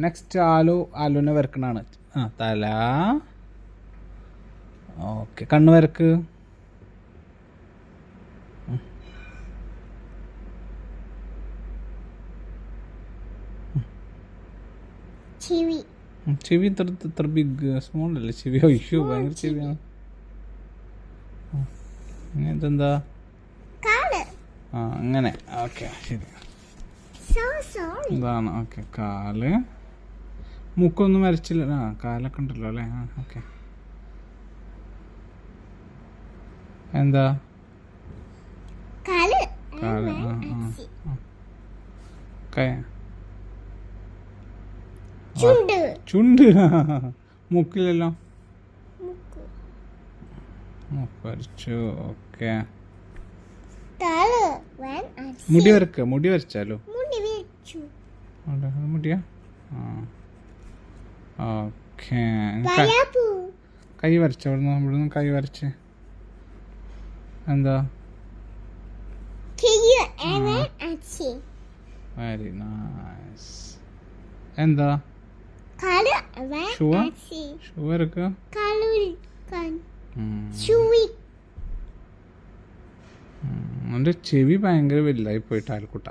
Next ആലുവിനെ വരക്കണാണ്. തല. Okay, കണ്ണ് വരക്ക്. ചെവി ഇത്ര ബിഗ് സ്മോൾ അല്ലേ ചെവി? അയ്യോ ഭയങ്കര ചെവിയാണ്. ഇതെന്താ? അങ്ങനെ. ഓക്കെ, ശരി. ഇതാണ്. ഓക്കെ, കാല്. മൂക്കൊന്നും വരച്ചില്ല. കാലൊക്കെ ഉണ്ടല്ലോ അല്ലേ? ഓക്കെ. എന്താ? കാല്. ചുണ്ട്. മൂക്കില്ലല്ലോ. മൂക്ക് വരച്ചു. ഓക്കെ. മുടി വരക്ക. മുടി വരച്ചാലോ? മുടിയാ? ഓക്കെ. കൈ വരച്ച. ഇവിടുന്ന് കൈ വരച്ച്. എന്താ? Very nice. എന്താ? ഷൂ വരക്ക. അവന്റെ ചെവി ഭയങ്കര വലുതായി പോയിട്ട് ആൽക്കുട്ട.